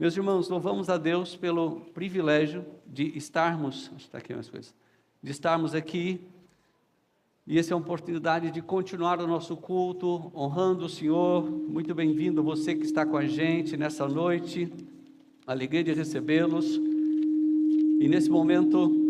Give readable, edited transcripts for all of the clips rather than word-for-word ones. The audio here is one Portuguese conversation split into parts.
Meus irmãos, louvamos a Deus pelo privilégio de estarmos, está aqui umas coisas, de estarmos aqui, e essa é uma oportunidade de continuar o nosso culto, honrando o Senhor. Muito bem-vindo você que está com a gente nessa noite, alegria de recebê-los, e nesse momento,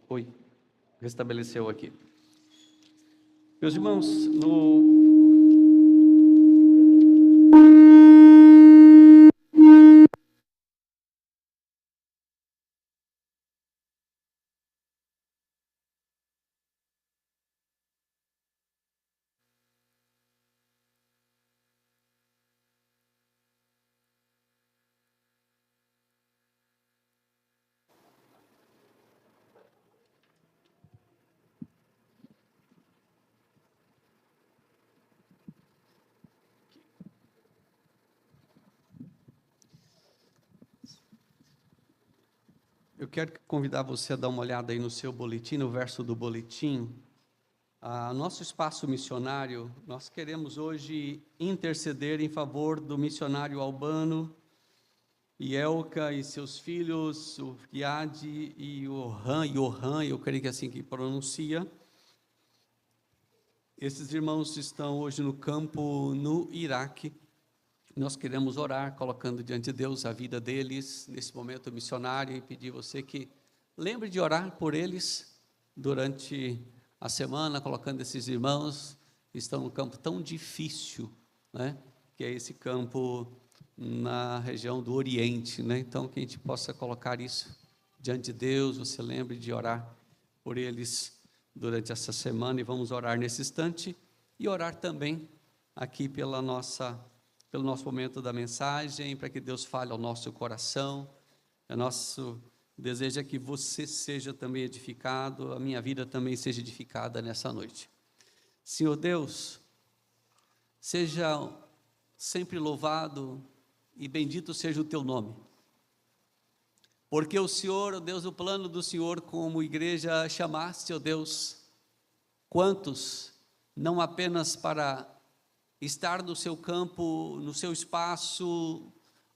oi, restabeleceu aqui. Meus irmãos, eu quero convidar você a dar uma olhada aí no seu boletim, no verso do boletim. Nosso espaço missionário, nós queremos hoje interceder em favor do missionário Albano, Elka e seus filhos, o Fiad e o Johan, eu creio que é assim que pronuncia. Esses irmãos estão hoje no campo no Iraque. Nós queremos orar, colocando diante de Deus a vida deles, nesse momento missionário, e pedir você que lembre de orar por eles durante a semana, colocando esses irmãos que estão no campo tão difícil, né, que é esse campo na região do Oriente, né? Então, que a gente possa colocar isso diante de Deus, você lembre de orar por eles durante essa semana, e vamos orar nesse instante, e orar também aqui pelo nosso momento da mensagem, para que Deus fale ao nosso coração. O nosso desejo é que você seja também edificado, a minha vida também seja edificada nessa noite. Senhor Deus, seja sempre louvado e bendito seja o teu nome, porque o Senhor, ó Deus, o plano do Senhor como igreja chamaste, ó Deus, quantos, não apenas para estar no seu campo, no seu espaço,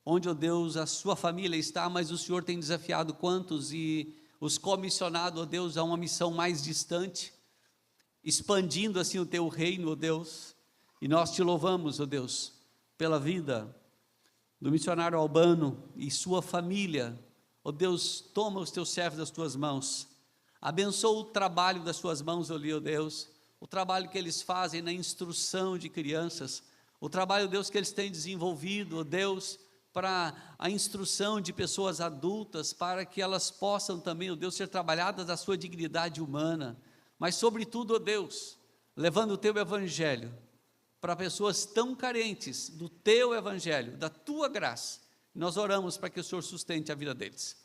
onde, ó Deus, a sua família está, mas o Senhor tem desafiado quantos e os comissionado, ó Deus, a uma missão mais distante, expandindo assim o teu reino, ó Deus, e nós te louvamos, ó Deus, pela vida do missionário Albano e sua família. Ó Deus, toma os teus servos das tuas mãos, abençoa o trabalho das suas mãos, ó Deus, o trabalho que eles fazem na instrução de crianças, o trabalho, Deus, que eles têm desenvolvido, ó Deus, para a instrução de pessoas adultas, para que elas possam também, ó Deus, ser trabalhadas a sua dignidade humana, mas sobretudo, ó Deus, levando o teu evangelho para pessoas tão carentes do teu evangelho, da tua graça. Nós oramos para que o Senhor sustente a vida deles.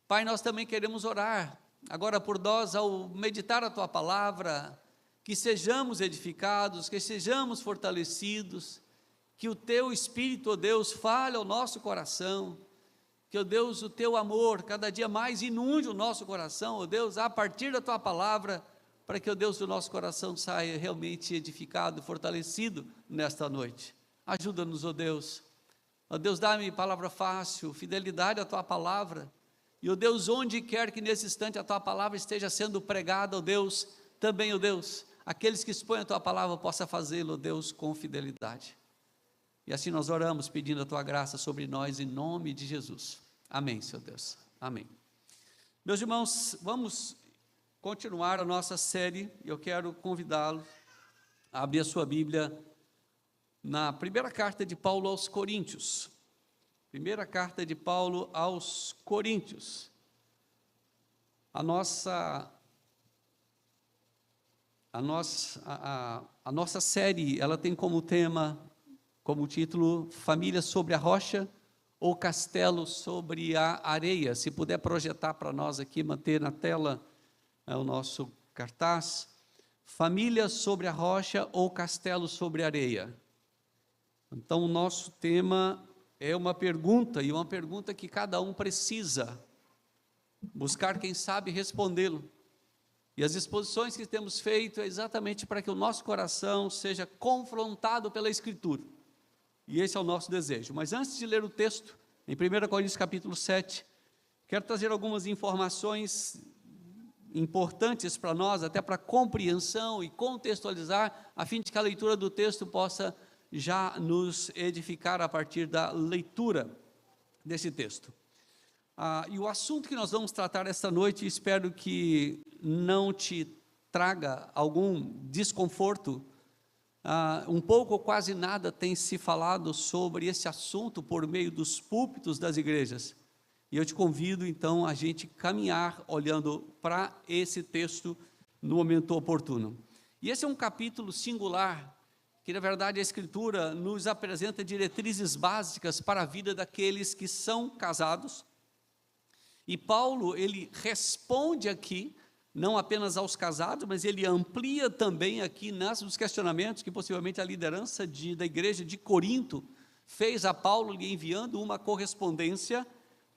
Pai, nós também queremos orar agora por nós, ao meditar a tua palavra, que sejamos edificados, que sejamos fortalecidos, que o teu Espírito, ó Deus, fale ao nosso coração, que, ó Deus, o teu amor cada dia mais inunde o nosso coração, ó Deus, a partir da tua palavra, para que, ó Deus, o nosso coração saia realmente edificado, fortalecido nesta noite. Ajuda-nos, ó Deus. Ó Deus, dá-me palavra fácil, fidelidade à tua palavra, e, ó Deus, onde quer que nesse instante a tua palavra esteja sendo pregada, ó Deus, também, ó Deus, aqueles que expõem a tua palavra possam fazê-lo, ó Deus, com fidelidade. E assim nós oramos, pedindo a tua graça sobre nós, em nome de Jesus. Amém, Senhor Deus. Amém. Meus irmãos, vamos continuar a nossa série. Eu quero convidá-lo a abrir a sua Bíblia na primeira carta de Paulo aos Coríntios. Primeira carta de Paulo aos Coríntios. A nossa série, ela tem como tema como título Família sobre a Rocha ou Castelo sobre a Areia. Se puder projetar para nós aqui, manter na tela o nosso cartaz. Família sobre a Rocha ou Castelo sobre a Areia. Então, o nosso tema é uma pergunta, e uma pergunta que cada um precisa buscar quem sabe respondê-lo. E as exposições que temos feito é exatamente para que o nosso coração seja confrontado pela Escritura. E esse é o nosso desejo. Mas antes de ler o texto, em 1 Coríntios capítulo 7, quero trazer algumas informações importantes para nós, até para compreensão e contextualizar, a fim de que a leitura do texto possa já nos edificar a partir da leitura desse texto. E o assunto que nós vamos tratar esta noite, espero que não te traga algum desconforto. Um pouco ou quase nada tem se falado sobre esse assunto por meio dos púlpitos das igrejas. E eu te convido, então, a gente caminhar olhando para esse texto no momento oportuno. E esse é um capítulo singular, que na verdade a Escritura nos apresenta diretrizes básicas para a vida daqueles que são casados. E Paulo, ele responde aqui, não apenas aos casados, mas ele amplia também aqui nos questionamentos que possivelmente a liderança da igreja de Corinto fez a Paulo, lhe enviando uma correspondência.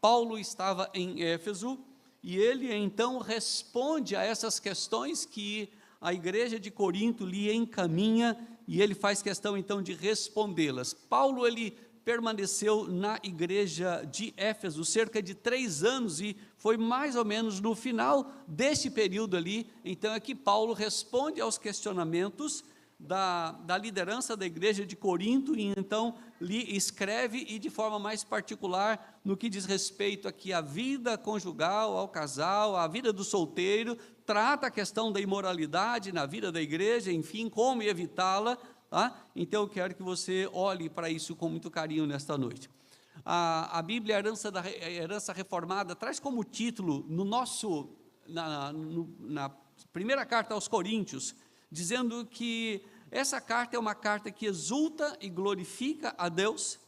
Paulo estava em Éfeso, e ele então responde a essas questões que a igreja de Corinto lhe encaminha, e ele faz questão então de respondê-las. Paulo, ele permaneceu na igreja de Éfeso cerca de 3 anos, e foi mais ou menos no final deste período ali, então é que Paulo responde aos questionamentos da liderança da igreja de Corinto, e então lhe escreve, e de forma mais particular, no que diz respeito aqui à vida conjugal, ao casal, à vida do solteiro, trata a questão da imoralidade na vida da igreja, enfim, como evitá-la. Então eu quero que você olhe para isso com muito carinho nesta noite. A Bíblia, a herança reformada, traz como título, na primeira carta aos Coríntios, dizendo que essa carta é uma carta que exulta e glorifica a Deus,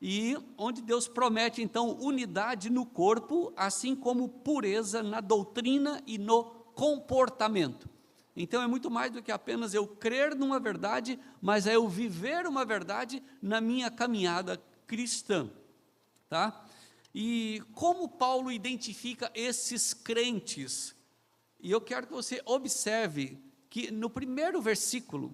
e onde Deus promete então unidade no corpo, assim como pureza na doutrina e no comportamento. Então é muito mais do que apenas eu crer numa verdade, mas é eu viver uma verdade na minha caminhada cristã, tá? E como Paulo identifica esses crentes? E eu quero que você observe que no primeiro versículo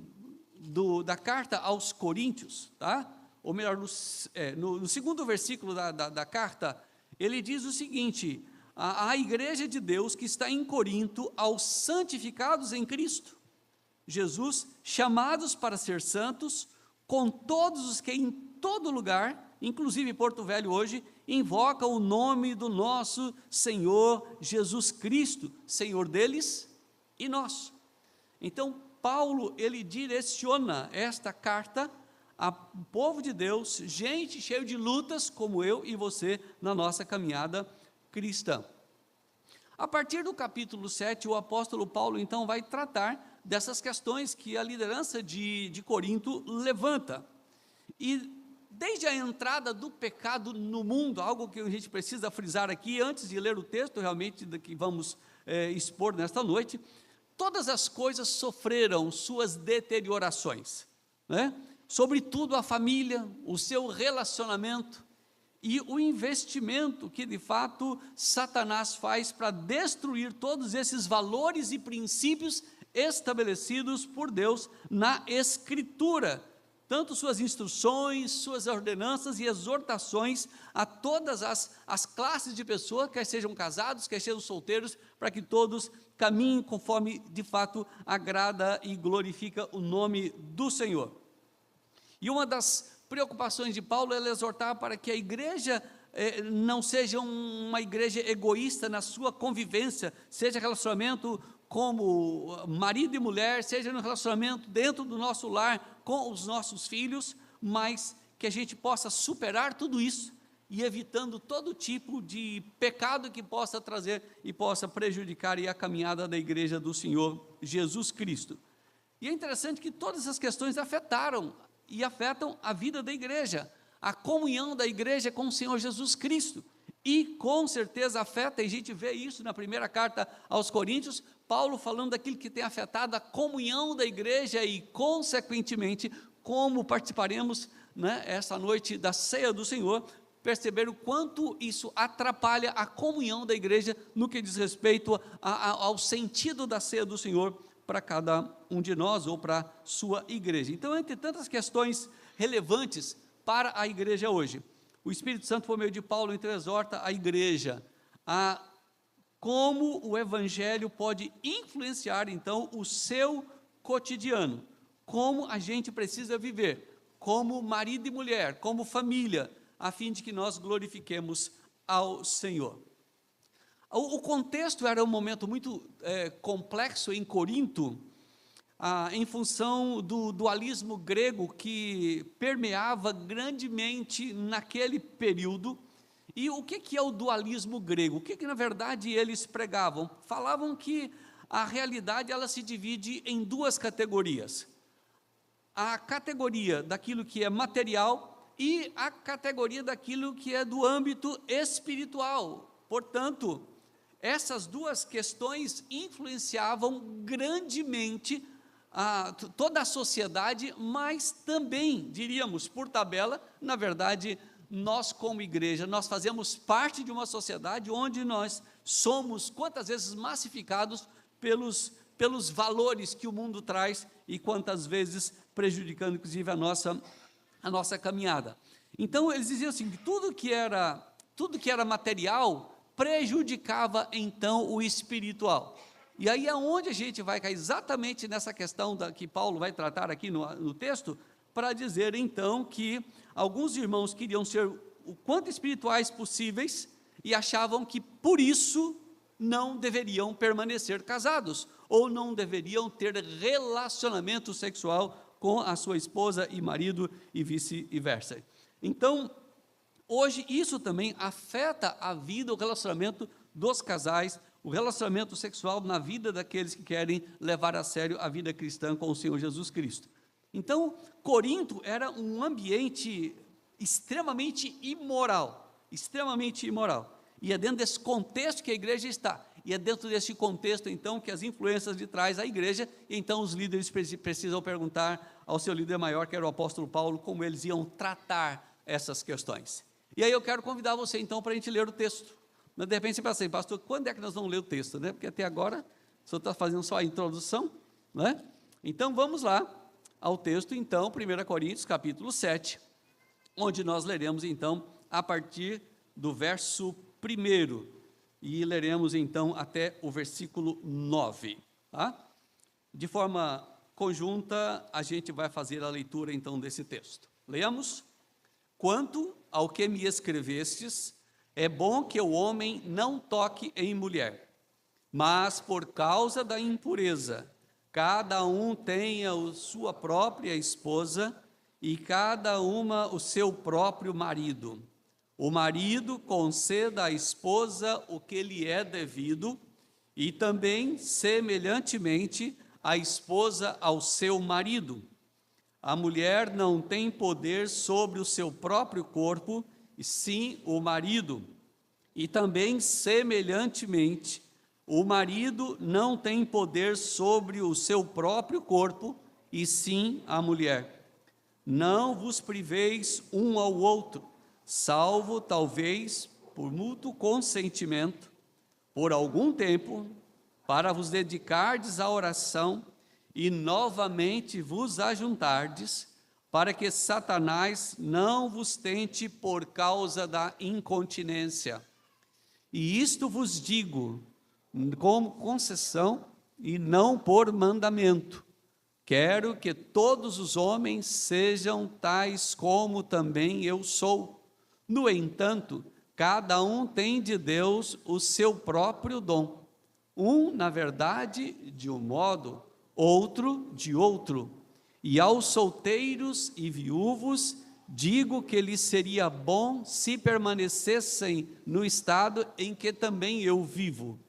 da carta aos Coríntios, tá? Ou melhor, no segundo versículo da carta, ele diz o seguinte: a igreja de Deus que está em Corinto, aos santificados em Cristo Jesus, chamados para ser santos, com todos os que em todo lugar, inclusive Porto Velho hoje, invocam o nome do nosso Senhor Jesus Cristo, Senhor deles e nosso. Então, Paulo, ele direciona esta carta ao povo de Deus, gente cheia de lutas, como eu e você, na nossa caminhada cristã. A partir do capítulo 7, o apóstolo Paulo, então, vai tratar dessas questões que a liderança de Corinto levanta. E desde a entrada do pecado no mundo, algo que a gente precisa frisar aqui, antes de ler o texto realmente que vamos expor nesta noite, todas as coisas sofreram suas deteriorações, né? Sobretudo a família, o seu relacionamento e o investimento que de fato Satanás faz para destruir todos esses valores e princípios estabelecidos por Deus na Escritura, tanto suas instruções, suas ordenanças e exortações a todas as classes de pessoas, quer sejam casados, quer sejam solteiros, para que todos caminhem conforme de fato agrada e glorifica o nome do Senhor. E uma das preocupações de Paulo é exortar para que a igreja não seja uma igreja egoísta na sua convivência, seja relacionamento como marido e mulher, seja no relacionamento dentro do nosso lar com os nossos filhos, mas que a gente possa superar tudo isso e evitando todo tipo de pecado que possa trazer e possa prejudicar a caminhada da igreja do Senhor Jesus Cristo. E é interessante que todas essas questões afetaram e afetam a vida da igreja, a comunhão da igreja com o Senhor Jesus Cristo. E com certeza afeta, e a gente vê isso na primeira carta aos Coríntios, Paulo falando daquilo que tem afetado a comunhão da igreja e, consequentemente, como participaremos, né, essa noite da ceia do Senhor, perceber o quanto isso atrapalha a comunhão da igreja no que diz respeito ao sentido da ceia do Senhor para cada um de nós ou para a sua igreja. Então, entre tantas questões relevantes para a igreja hoje, o Espírito Santo, por meio de Paulo, então exorta a igreja a como o Evangelho pode influenciar, então, o seu cotidiano, como a gente precisa viver, como marido e mulher, como família, a fim de que nós glorifiquemos ao Senhor. O contexto era um momento muito complexo em Corinto, em função do dualismo grego que permeava grandemente naquele período. E o que é o dualismo grego? O que na verdade eles pregavam? Falavam que a realidade ela se divide em duas categorias. A categoria daquilo que é material e a categoria daquilo que é do âmbito espiritual. Portanto, essas duas questões influenciavam grandemente toda a sociedade, mas também, diríamos, por tabela, na verdade, nós como igreja, nós fazemos parte de uma sociedade onde nós somos, quantas vezes, massificados pelos valores que o mundo traz e quantas vezes prejudicando, inclusive, a nossa caminhada. Então, eles diziam assim, que tudo que era material prejudicava, então, o espiritual. E aí é onde a gente vai cair exatamente nessa questão que Paulo vai tratar aqui no texto, para dizer então que alguns irmãos queriam ser o quanto espirituais possíveis e achavam que por isso não deveriam permanecer casados, ou não deveriam ter relacionamento sexual com a sua esposa e marido e vice-versa. Então, hoje isso também afeta a vida, o relacionamento dos casais, o relacionamento sexual na vida daqueles que querem levar a sério a vida cristã com o Senhor Jesus Cristo. Então, Corinto era um ambiente extremamente imoral, e é dentro desse contexto que a igreja está, e é dentro desse contexto, então, que as influências de trás a igreja, e então os líderes precisam perguntar ao seu líder maior, que era o apóstolo Paulo, como eles iam tratar essas questões. E aí eu quero convidar você, então, para a gente ler o texto. Mas de repente você pensa assim, pastor, quando é que nós vamos ler o texto, né? Porque até agora, o senhor está fazendo só a introdução, né? Então, vamos lá ao texto, então, 1 Coríntios, capítulo 7, onde nós leremos, então, a partir do verso 1, e leremos, então, até o versículo 9, tá? De forma conjunta, a gente vai fazer a leitura, então, desse texto. Leamos. Quanto ao que me escrevestes, é bom que o homem não toque em mulher, mas por causa da impureza, cada um tenha a sua própria esposa e cada uma o seu próprio marido. O marido conceda à esposa o que lhe é devido e também, semelhantemente, a esposa ao seu marido. A mulher não tem poder sobre o seu próprio corpo, e sim o marido. E também, semelhantemente, o marido não tem poder sobre o seu próprio corpo, e sim a mulher. Não vos priveis um ao outro, salvo, talvez, por mútuo consentimento, por algum tempo, para vos dedicardes à oração e novamente vos ajuntardes, para que Satanás não vos tente por causa da incontinência. E isto vos digo, como concessão e não por mandamento. Quero que todos os homens sejam tais como também eu sou. No entanto, cada um tem de Deus o seu próprio dom. Um, na verdade, de um modo, outro de outro. E aos solteiros e viúvos, digo que lhes seria bom se permanecessem no estado em que também eu vivo.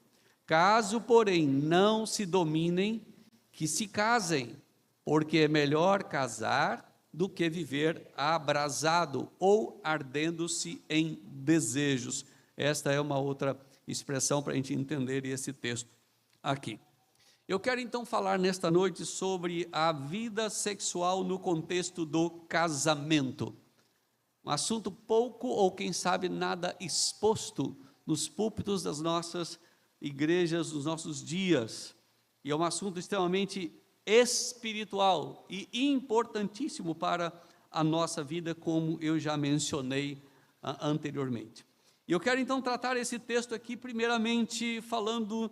Caso, porém, não se dominem, que se casem, porque é melhor casar do que viver abrasado ou ardendo-se em desejos. Esta é uma outra expressão para a gente entender esse texto aqui. Eu quero então falar nesta noite sobre a vida sexual no contexto do casamento. Um assunto pouco ou quem sabe nada exposto nos púlpitos das nossas igrejas, dos nossos dias. E é um assunto extremamente espiritual e importantíssimo para a nossa vida, como eu já mencionei anteriormente. E eu quero então tratar esse texto aqui, primeiramente falando,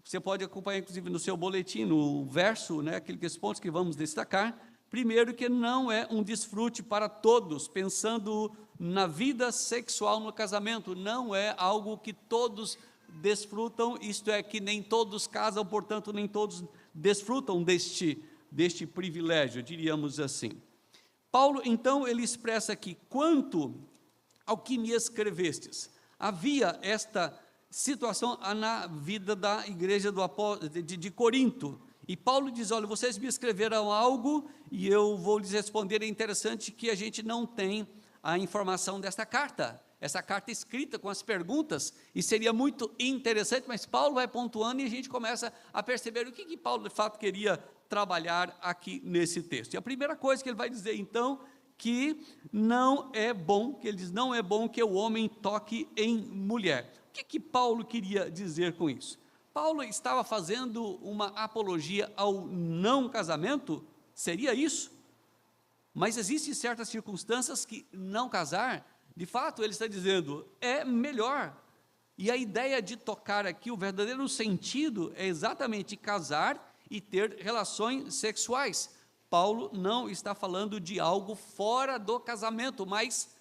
você pode acompanhar inclusive no seu boletim, no verso, aqueles pontos que vamos destacar. Primeiro, que não é um desfrute para todos, pensando na vida sexual no casamento, não é algo que todos desfrutam, isto é, que nem todos casam, portanto, nem todos desfrutam deste privilégio, diríamos assim. Paulo, então, ele expressa aqui, quanto ao que me escrevestes, havia esta situação na vida da igreja de Corinto, e Paulo diz, olha, vocês me escreveram algo, e eu vou lhes responder. É interessante que a gente não tem a informação desta carta, essa carta escrita com as perguntas, e seria muito interessante, mas Paulo vai pontuando e a gente começa a perceber o que Paulo de fato queria trabalhar aqui nesse texto. E a primeira coisa que ele vai dizer então, que não é bom, que ele diz, não é bom que o homem toque em mulher. O que Paulo queria dizer com isso? Paulo estava fazendo uma apologia ao não casamento? Seria isso? Mas existem certas circunstâncias que não casar, de fato, ele está dizendo, é melhor. E a ideia de tocar aqui, o verdadeiro sentido é exatamente casar e ter relações sexuais. Paulo não está falando de algo fora do casamento, mas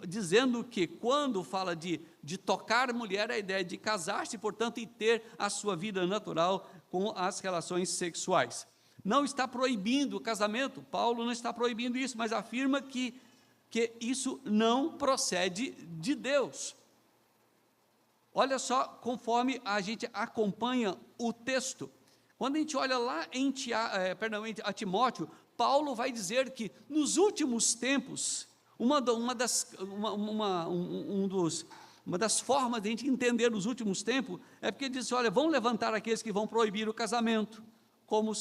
dizendo que quando fala de tocar mulher, a ideia de casar-se, portanto, e ter a sua vida natural com as relações sexuais. Não está proibindo o casamento, Paulo não está proibindo isso, mas afirma que isso não procede de Deus. Olha só, conforme a gente acompanha o texto, quando a gente olha lá em Timóteo, Paulo vai dizer que nos últimos tempos, uma das formas de a gente entender os últimos tempos, é porque ele diz, olha, vão levantar aqueles que vão proibir o casamento, como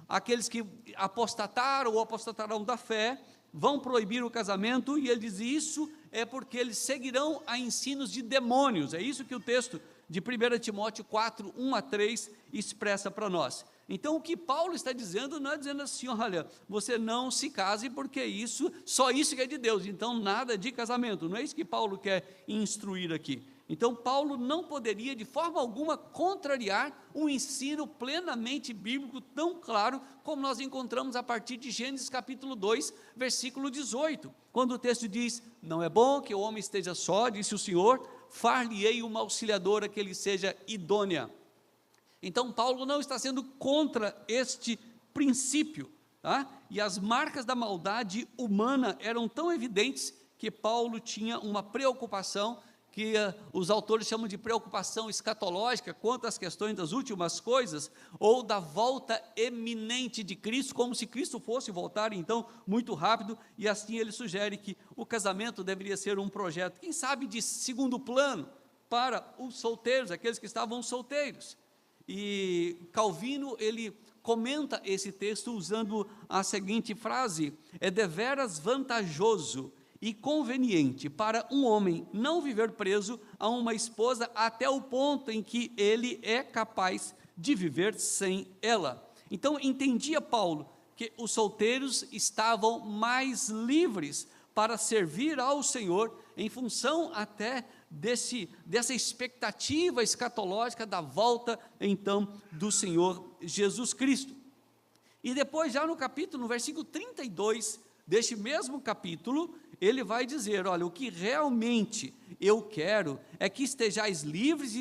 aqueles que apostataram ou apostatarão da fé, vão proibir o casamento, e ele diz, isso é porque eles seguirão a ensinos de demônios. É isso que o texto de 1 Timóteo 4, 1 a 3 expressa para nós. Então, o que Paulo está dizendo, não é dizendo assim, olha, você não se case porque só isso que é de Deus, então nada de casamento. Não é isso que Paulo quer instruir aqui. Então, Paulo não poderia de forma alguma contrariar um ensino plenamente bíblico tão claro como nós encontramos a partir de Gênesis capítulo 2, versículo 18, quando o texto diz, não é bom que o homem esteja só, disse o Senhor, far-lhe-ei uma auxiliadora que lhe seja idônea. Então, Paulo não está sendo contra este princípio, tá? E as marcas da maldade humana eram tão evidentes que Paulo tinha uma preocupação que os autores chamam de preocupação escatológica quanto às questões das últimas coisas, ou da volta eminente de Cristo, como se Cristo fosse voltar, então, muito rápido, e assim ele sugere que o casamento deveria ser um projeto, quem sabe de segundo plano, para os solteiros, aqueles que estavam solteiros. E Calvino, ele comenta esse texto usando a seguinte frase, é deveras vantajoso e conveniente para um homem não viver preso a uma esposa até o ponto em que ele é capaz de viver sem ela. Então, entendia Paulo que os solteiros estavam mais livres para servir ao Senhor, em função até dessa expectativa escatológica da volta, então, do Senhor Jesus Cristo. E depois, já no versículo 32, deste mesmo capítulo, ele vai dizer, olha, o que realmente eu quero é que estejais livres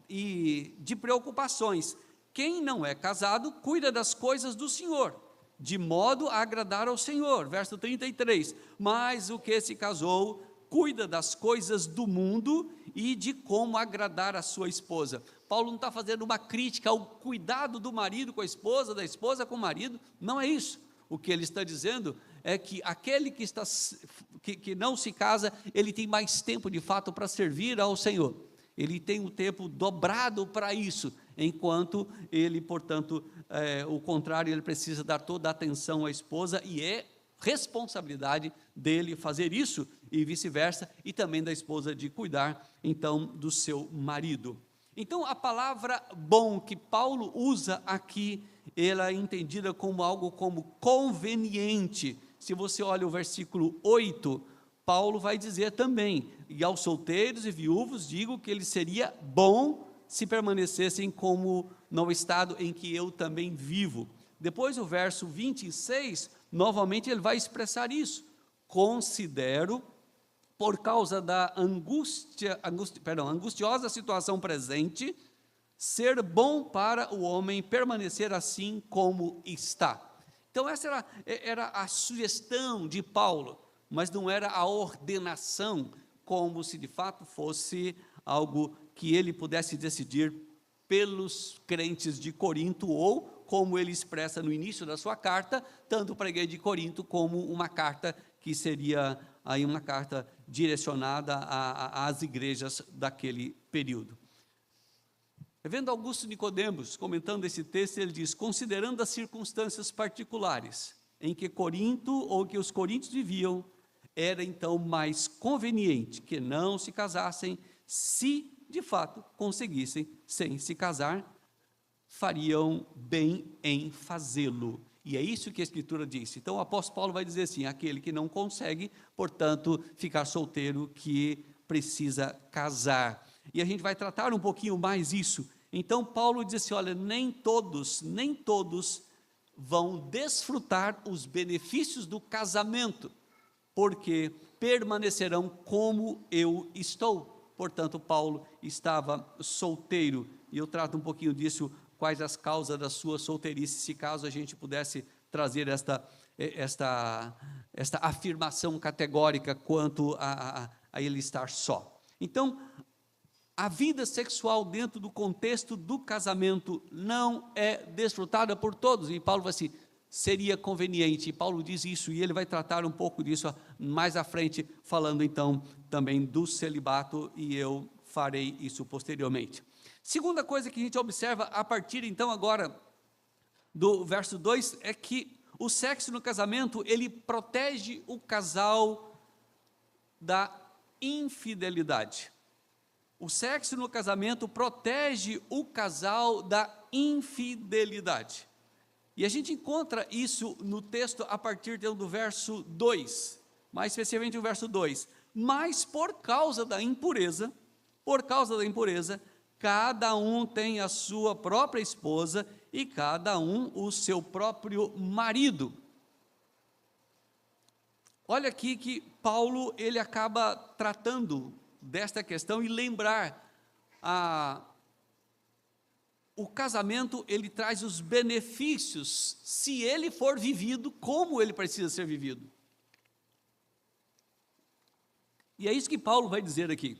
e de preocupações. Quem não é casado, cuida das coisas do Senhor, de modo a agradar ao Senhor. Verso 33, mas o que se casou, cuida das coisas do mundo e de como agradar a sua esposa. Paulo não está fazendo uma crítica ao cuidado do marido com a esposa, da esposa com o marido, não é isso. O que ele está dizendo é que aquele que não se casa, ele tem mais tempo de fato para servir ao Senhor. Ele tem um tempo dobrado para isso, enquanto ele, portanto, o contrário, ele precisa dar toda a atenção à esposa, e é responsabilidade dele fazer isso, e vice-versa, e também da esposa de cuidar, então, do seu marido. Então, a palavra bom que Paulo usa aqui, ela é entendida como algo como conveniente. Se você olha o versículo 8, Paulo vai dizer também: e aos solteiros e viúvos digo que ele seria bom se permanecessem como no estado em que eu também vivo. Depois o verso 26, novamente ele vai expressar isso: considero, por causa da angustiosa situação presente, ser bom para o homem permanecer assim como está. Então essa era a sugestão de Paulo, mas não era a ordenação, como se de fato fosse algo que ele pudesse decidir pelos crentes de Corinto, ou como ele expressa no início da sua carta, tanto para a igreja de Corinto como uma carta que seria aí uma carta direcionada às igrejas daquele período. Vendo Augusto Nicodemos comentando esse texto, ele diz: considerando as circunstâncias particulares em que Corinto ou que os coríntios viviam, era então mais conveniente que não se casassem. Se de fato conseguissem sem se casar, fariam bem em fazê-lo. E é isso que a Escritura diz. Então o apóstolo Paulo vai dizer assim: aquele que não consegue, portanto, ficar solteiro, que precisa casar. E a gente vai tratar um pouquinho mais isso. Então Paulo diz assim: olha, nem todos vão desfrutar os benefícios do casamento, porque permanecerão como eu estou. Portanto, Paulo estava solteiro, e eu trato um pouquinho disso, quais as causas da sua solteirice, se caso a gente pudesse trazer esta afirmação categórica quanto a ele estar só. Então, a vida sexual dentro do contexto do casamento não é desfrutada por todos, e Paulo vai assim: seria conveniente, e Paulo diz isso, e ele vai tratar um pouco disso mais à frente, falando então também do celibato, e eu farei isso posteriormente. Segunda coisa que a gente observa a partir então agora do verso 2, é que o sexo no casamento, ele protege o casal da infidelidade. O sexo no casamento protege o casal da infidelidade. E a gente encontra isso no texto a partir do verso 2, mais especialmente o verso 2. Mas por causa da impureza, cada um tem a sua própria esposa e cada um o seu próprio marido. Olha aqui que Paulo, ele acaba tratando desta questão e lembrar o casamento, ele traz os benefícios, se ele for vivido como ele precisa ser vivido. E é isso que Paulo vai dizer aqui.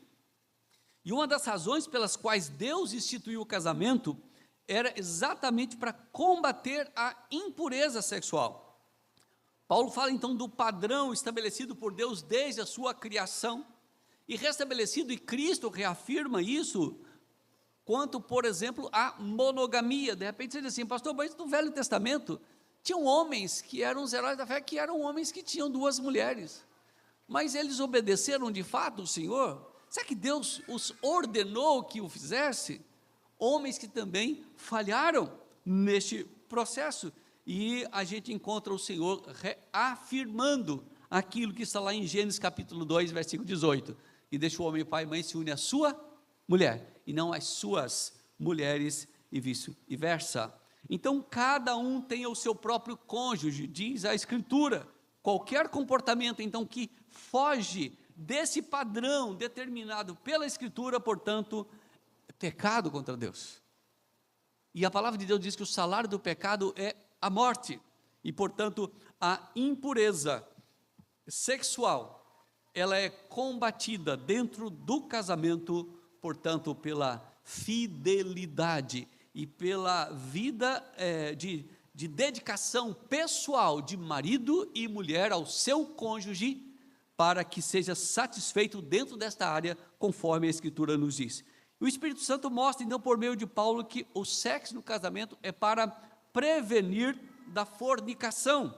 E uma das razões pelas quais Deus instituiu o casamento era exatamente para combater a impureza sexual. Paulo fala então do padrão estabelecido por Deus desde a sua criação, e restabelecido, e Cristo reafirma isso, quanto, por exemplo, à monogamia. De repente você diz assim: pastor, mas no Velho Testamento, tinham homens que eram os heróis da fé, que eram homens que tinham 2 mulheres, mas eles obedeceram de fato o Senhor? Será que Deus os ordenou que o fizesse? Homens que também falharam neste processo, e a gente encontra o Senhor reafirmando aquilo que está lá em Gênesis capítulo 2, versículo 18, e deixa o homem, pai e mãe, se une à sua mulher, e não às suas mulheres, e vice-versa. Então cada um tem o seu próprio cônjuge, diz a Escritura. Qualquer comportamento então que foge desse padrão determinado pela Escritura, portanto, é pecado contra Deus. E a palavra de Deus diz que o salário do pecado é a morte, e portanto a impureza sexual, ela é combatida dentro do casamento, portanto, pela fidelidade e pela vida de dedicação pessoal de marido e mulher ao seu cônjuge, para que seja satisfeito dentro desta área, conforme a Escritura nos diz. O Espírito Santo mostra, então, por meio de Paulo, que o sexo no casamento é para prevenir da fornicação.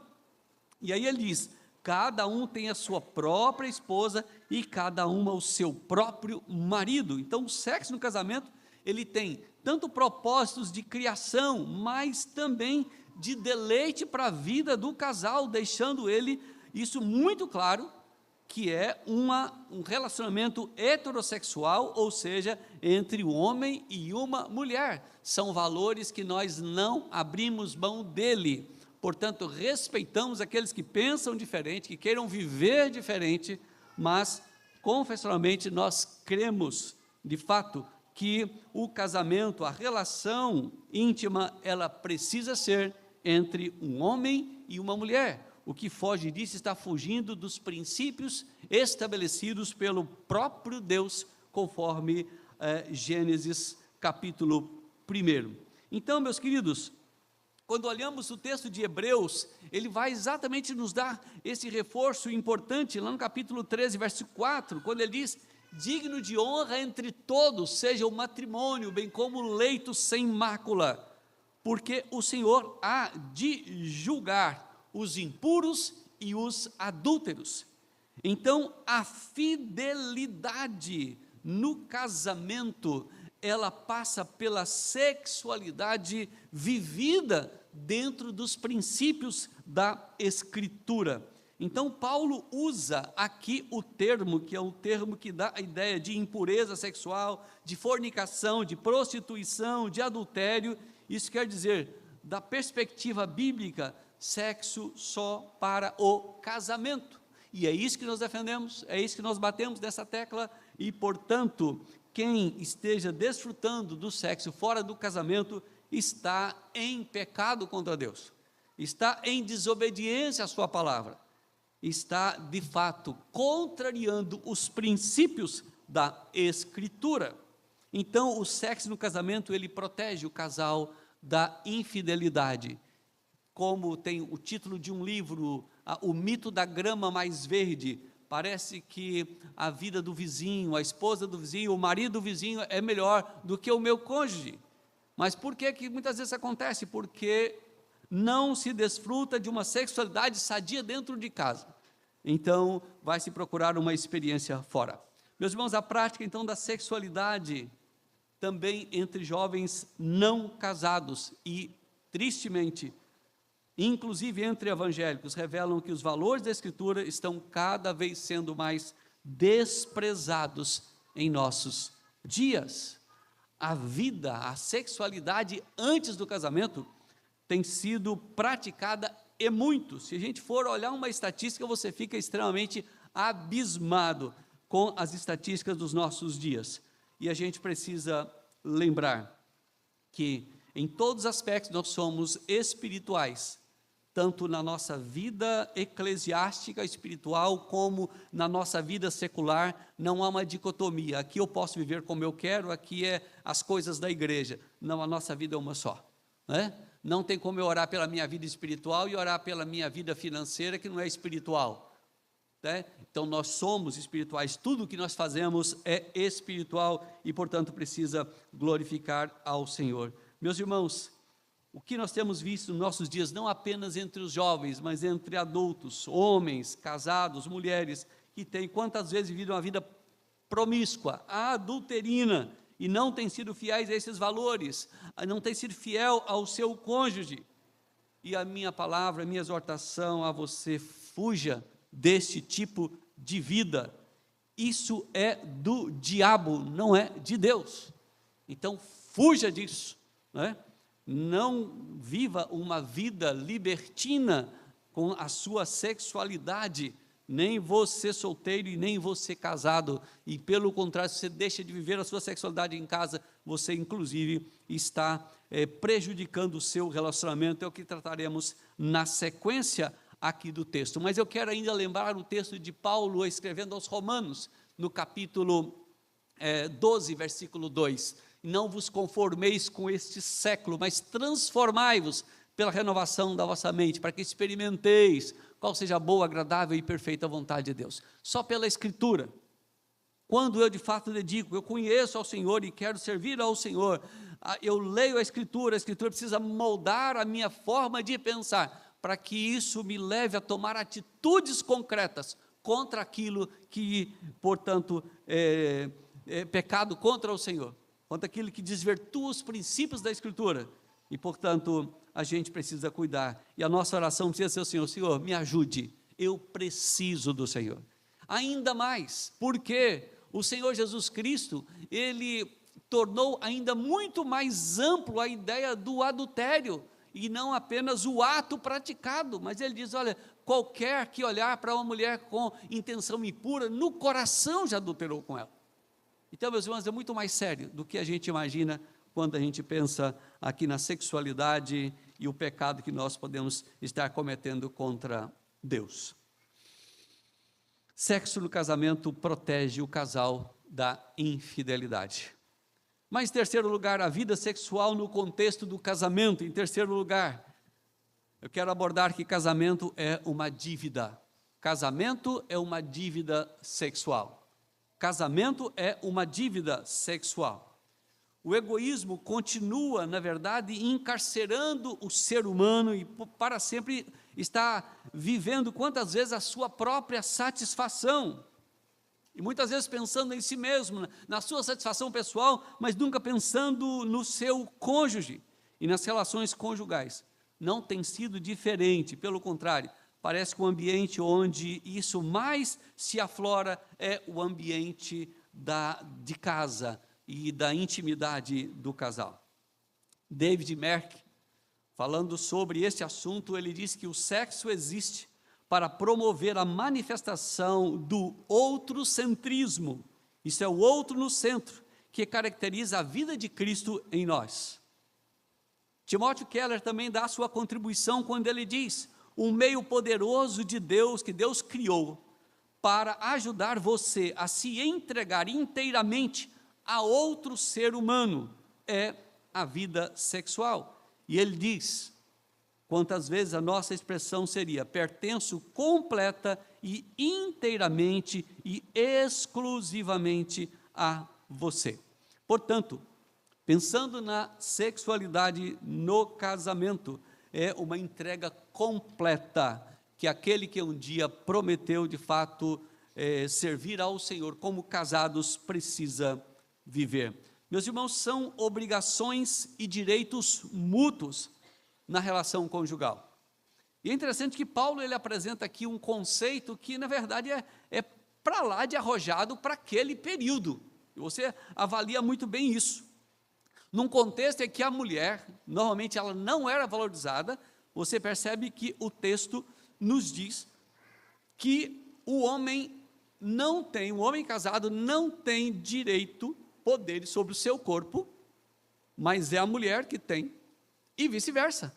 E aí ele diz: cada um tem a sua própria esposa e cada uma o seu próprio marido. Então, o sexo no casamento, ele tem tanto propósitos de criação, mas também de deleite para a vida do casal, deixando ele isso muito claro, que é um relacionamento heterossexual, ou seja, entre um homem e uma mulher. São valores que nós não abrimos mão dele. Portanto, respeitamos aqueles que pensam diferente, que queiram viver diferente, mas, confessionalmente, nós cremos, de fato, que o casamento, a relação íntima, ela precisa ser entre um homem e uma mulher. O que foge disso está fugindo dos princípios estabelecidos pelo próprio Deus, conforme Gênesis capítulo 1. Então, meus queridos, quando olhamos o texto de Hebreus, ele vai exatamente nos dar esse reforço importante, lá no capítulo 13, verso 4, quando ele diz: digno de honra entre todos seja o matrimônio, bem como o leito sem mácula, porque o Senhor há de julgar os impuros e os adúlteros. Então, a fidelidade no casamento, ela passa pela sexualidade vivida dentro dos princípios da Escritura. Então, Paulo usa aqui o termo, que é um termo que dá a ideia de impureza sexual, de fornicação, de prostituição, de adultério. Isso quer dizer, da perspectiva bíblica, sexo só para o casamento. E é isso que nós defendemos, é isso que nós batemos nessa tecla, e, portanto, quem esteja desfrutando do sexo fora do casamento está em pecado contra Deus, está em desobediência à sua palavra, está, de fato, contrariando os princípios da Escritura. Então, o sexo no casamento, ele protege o casal da infidelidade. Como tem o título de um livro, O Mito da Grama Mais Verde, parece que a vida do vizinho, a esposa do vizinho, o marido do vizinho é melhor do que o meu cônjuge. Mas por que que muitas vezes acontece? Porque não se desfruta de uma sexualidade sadia dentro de casa. Então, vai se procurar uma experiência fora. Meus irmãos, a prática, então, da sexualidade também entre jovens não casados e, tristemente, inclusive entre evangélicos, revelam que os valores da Escritura estão cada vez sendo mais desprezados em nossos dias. A vida, a sexualidade antes do casamento tem sido praticada e muito. Se a gente for olhar uma estatística, você fica extremamente abismado com as estatísticas dos nossos dias. E a gente precisa lembrar que em todos os aspectos nós somos espirituais, tanto na nossa vida eclesiástica espiritual, como na nossa vida secular. Não há uma dicotomia, aqui eu posso viver como eu quero, aqui é as coisas da igreja. Não, a nossa vida é uma só, né? Não tem como eu orar pela minha vida espiritual e orar pela minha vida financeira, que não é espiritual, né? Então, nós somos espirituais, tudo o que nós fazemos é espiritual e, portanto, precisa glorificar ao Senhor. Meus irmãos, o que nós temos visto nos nossos dias, não apenas entre os jovens, mas entre adultos, homens, casados, mulheres, que têm quantas vezes vivido uma vida promíscua, adulterina, e não têm sido fiéis a esses valores, não têm sido fiel ao seu cônjuge. E a minha palavra, a minha exortação a você: fuja desse tipo de vida. Isso é do diabo, não é de Deus. Então, fuja disso, né? Não viva uma vida libertina com a sua sexualidade, nem você solteiro e nem você casado, e pelo contrário, se você deixa de viver a sua sexualidade em casa, você inclusive está prejudicando o seu relacionamento. É o que trataremos na sequência aqui do texto. Mas eu quero ainda lembrar o texto de Paulo escrevendo aos Romanos, no capítulo 12, versículo 2. Não vos conformeis com este século, mas transformai-vos pela renovação da vossa mente, para que experimenteis qual seja a boa, agradável e perfeita vontade de Deus. Só pela Escritura. Quando eu de fato dedico, eu conheço ao Senhor e quero servir ao Senhor, eu leio a Escritura precisa moldar a minha forma de pensar, para que isso me leve a tomar atitudes concretas contra aquilo que, portanto, é pecado contra o Senhor, contra aquilo que desvirtua os princípios da Escritura, e, portanto, a gente precisa cuidar, e a nossa oração precisa ser o Senhor: Senhor, me ajude, eu preciso do Senhor. Ainda mais, porque o Senhor Jesus Cristo, Ele tornou ainda muito mais amplo a ideia do adultério, e não apenas o ato praticado, mas Ele diz: olha, qualquer que olhar para uma mulher com intenção impura, no coração já adulterou com ela. Então, meus irmãos, é muito mais sério do que a gente imagina quando a gente pensa aqui na sexualidade e o pecado que nós podemos estar cometendo contra Deus. Sexo no casamento protege o casal da infidelidade. Mas, em terceiro lugar, a vida sexual no contexto do casamento. Em terceiro lugar, eu quero abordar que casamento é uma dívida. Casamento é uma dívida sexual. Casamento é uma dívida sexual. O egoísmo continua, na verdade, encarcerando o ser humano e para sempre está vivendo quantas vezes a sua própria satisfação. E muitas vezes pensando em si mesmo, na sua satisfação pessoal, mas nunca pensando no seu cônjuge e nas relações conjugais. Não tem sido diferente, pelo contrário, parece que o ambiente onde isso mais se aflora é o ambiente de casa e da intimidade do casal. David Merck, falando sobre esse assunto, ele diz que o sexo existe para promover a manifestação do outrocentrismo. Isso é o outro no centro, que caracteriza a vida de Cristo em nós. Timóteo Keller também dá a sua contribuição quando ele diz: um meio poderoso de Deus, que Deus criou, para ajudar você a se entregar inteiramente a outro ser humano, é a vida sexual. E ele diz, quantas vezes a nossa expressão seria: pertenço completa e inteiramente e exclusivamente a você. Portanto, pensando na sexualidade no casamento, é uma entrega completa, que aquele que um dia prometeu de fato servir ao Senhor como casados precisa viver. Meus irmãos, são obrigações e direitos mútuos na relação conjugal. E é interessante que Paulo ele apresenta aqui um conceito que na verdade é para lá de arrojado para aquele período. E você avalia muito bem isso. Num contexto em que a mulher, normalmente ela não era valorizada, você percebe que o texto nos diz que o homem casado não tem direito, poder sobre o seu corpo, mas é a mulher que tem, e vice-versa.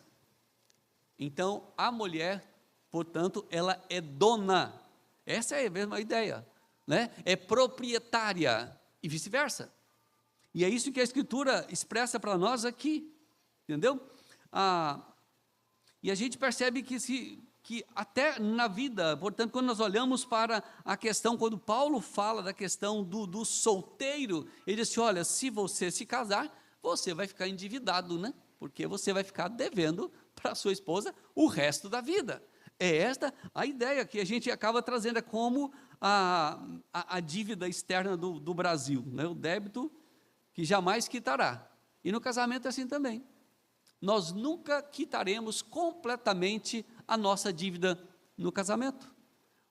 Então, a mulher, portanto, ela é dona, essa é a mesma ideia, né? É proprietária, e vice-versa. E é isso que a Escritura expressa para nós aqui, entendeu? E a gente percebe que até na vida, portanto, quando nós olhamos para a questão, quando Paulo fala da questão do solteiro, ele diz: olha, se você se casar, você vai ficar endividado, né? Porque você vai ficar devendo para a sua esposa o resto da vida. É esta a ideia que a gente acaba trazendo, é como a dívida externa do Brasil, né? O débito que jamais quitará. E no casamento é assim também. Nós nunca quitaremos completamente a nossa dívida no casamento.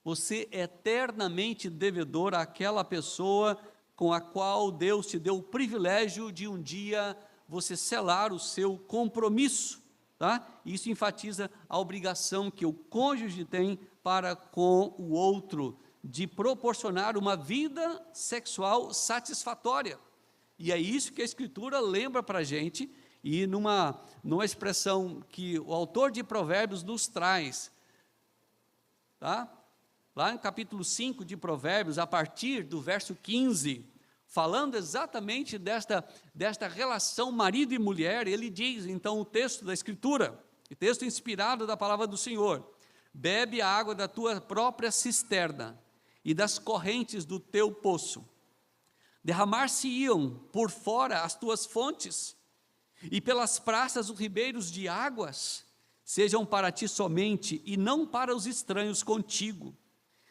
Você é eternamente devedor àquela pessoa com a qual Deus te deu o privilégio de um dia você selar o seu compromisso, tá? Isso enfatiza a obrigação que o cônjuge tem para com o outro, de proporcionar uma vida sexual satisfatória. E é isso que a Escritura lembra para a gente, e numa expressão que o autor de Provérbios nos traz, tá? Lá no capítulo 5 de Provérbios, a partir do verso 15, falando exatamente desta relação marido e mulher, ele diz, então, o texto da Escritura, texto inspirado da palavra do Senhor: bebe a água da tua própria cisterna e das correntes do teu poço. Derramar-se-iam por fora as tuas fontes, e pelas praças os ribeiros de águas. Sejam para ti somente, e não para os estranhos contigo.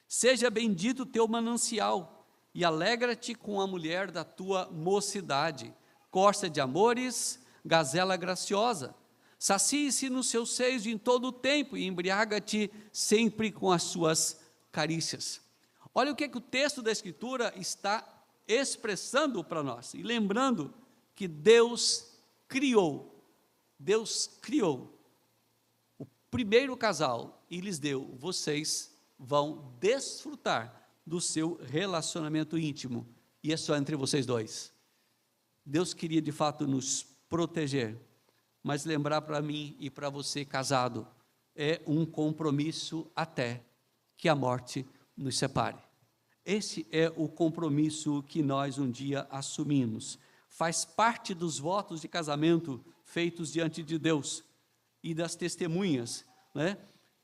Seja bendito o teu manancial, e alegra-te com a mulher da tua mocidade. Corça de amores, gazela graciosa. Sacie-se nos seus seios em todo o tempo, e embriaga-te sempre com as suas carícias. Olha o que o texto da Escritura está expressando para nós, e lembrando que Deus criou o primeiro casal e lhes deu: vocês vão desfrutar do seu relacionamento íntimo, e é só entre vocês dois. Deus queria de fato nos proteger, mas lembrar para mim e para você, casado, é um compromisso até que a morte nos separe. Esse é o compromisso que nós um dia assumimos. Faz parte dos votos de casamento feitos diante de Deus e das testemunhas, né?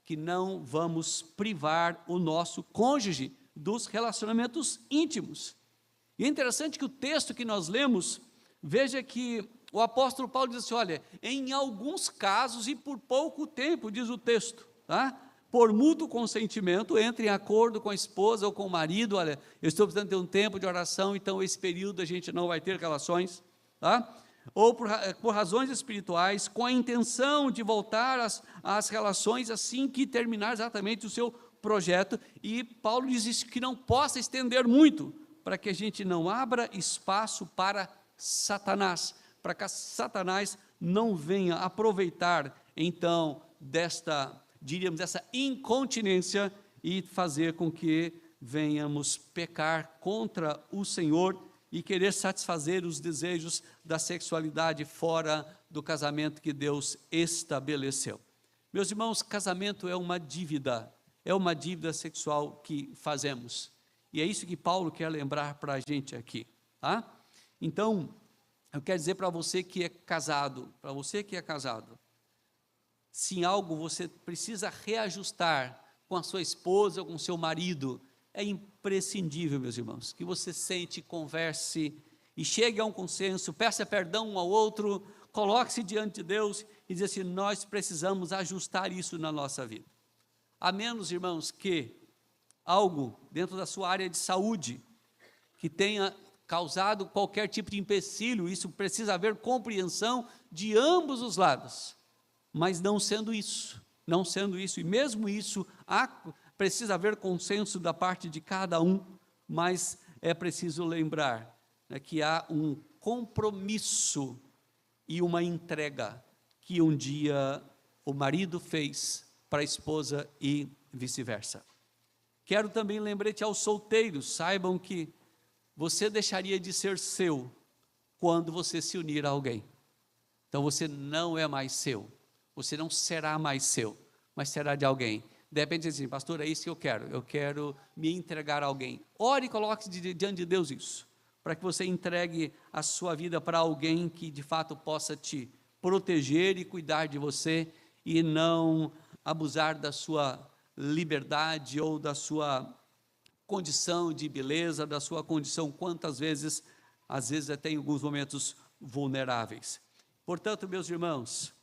Que não vamos privar o nosso cônjuge dos relacionamentos íntimos. E é interessante que o texto que nós lemos, veja que o apóstolo Paulo diz assim: olha, em alguns casos e por pouco tempo, diz o texto, tá? Por mútuo consentimento, entre em acordo com a esposa ou com o marido: olha, eu estou precisando ter um tempo de oração, então esse período a gente não vai ter relações, tá? Ou por razões espirituais, com a intenção de voltar às relações assim que terminar exatamente o seu projeto. E Paulo diz isso, que não possa estender muito, para que a gente não abra espaço para Satanás, para que Satanás não venha aproveitar então dessa incontinência e fazer com que venhamos pecar contra o Senhor e querer satisfazer os desejos da sexualidade fora do casamento que Deus estabeleceu. Meus irmãos, casamento é uma dívida sexual que fazemos, e é isso que Paulo quer lembrar para a gente aqui, tá? Então, eu quero dizer para você que é casado, se em algo você precisa reajustar com a sua esposa ou com o seu marido, é imprescindível, meus irmãos, que você sente, converse e chegue a um consenso, peça perdão um ao outro, coloque-se diante de Deus e diz assim: nós precisamos ajustar isso na nossa vida. A menos, irmãos, que algo dentro da sua área de saúde que tenha causado qualquer tipo de empecilho, isso precisa haver compreensão de ambos os lados. Mas não sendo isso, e mesmo isso, precisa haver consenso da parte de cada um, mas é preciso lembrar, né, que há um compromisso e uma entrega que um dia o marido fez para a esposa e vice-versa. Quero também lembrar-te aos solteiros: saibam que você deixaria de ser seu quando você se unir a alguém. Então você não é mais seu. Você não será mais seu, mas será de alguém. De repente diz assim: pastor, é isso que eu quero me entregar a alguém. Ore e coloque diante de Deus isso, para que você entregue a sua vida para alguém que de fato possa te proteger e cuidar de você, e não abusar da sua liberdade ou da sua condição de beleza, da sua condição, às vezes até em alguns momentos vulneráveis. Portanto, meus irmãos,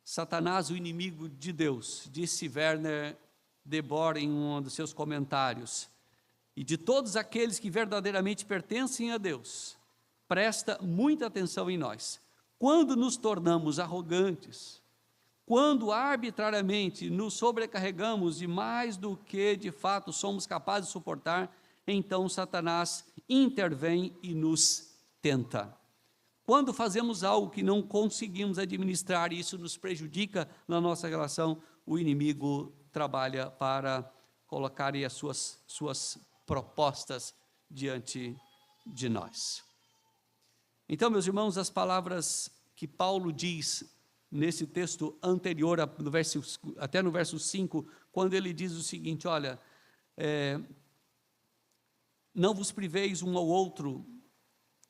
Satanás, o inimigo de Deus, disse Werner de Boer em um dos seus comentários, e de todos aqueles que verdadeiramente pertencem a Deus, presta muita atenção em nós. Quando nos tornamos arrogantes, quando arbitrariamente nos sobrecarregamos de mais do que de fato somos capazes de suportar, então Satanás intervém e nos tenta. Quando fazemos algo que não conseguimos administrar, isso nos prejudica na nossa relação, o inimigo trabalha para colocar aí as suas propostas diante de nós. Então, meus irmãos, as palavras que Paulo diz nesse texto anterior, até no verso 5, quando ele diz o seguinte: olha, não vos priveis um ao outro,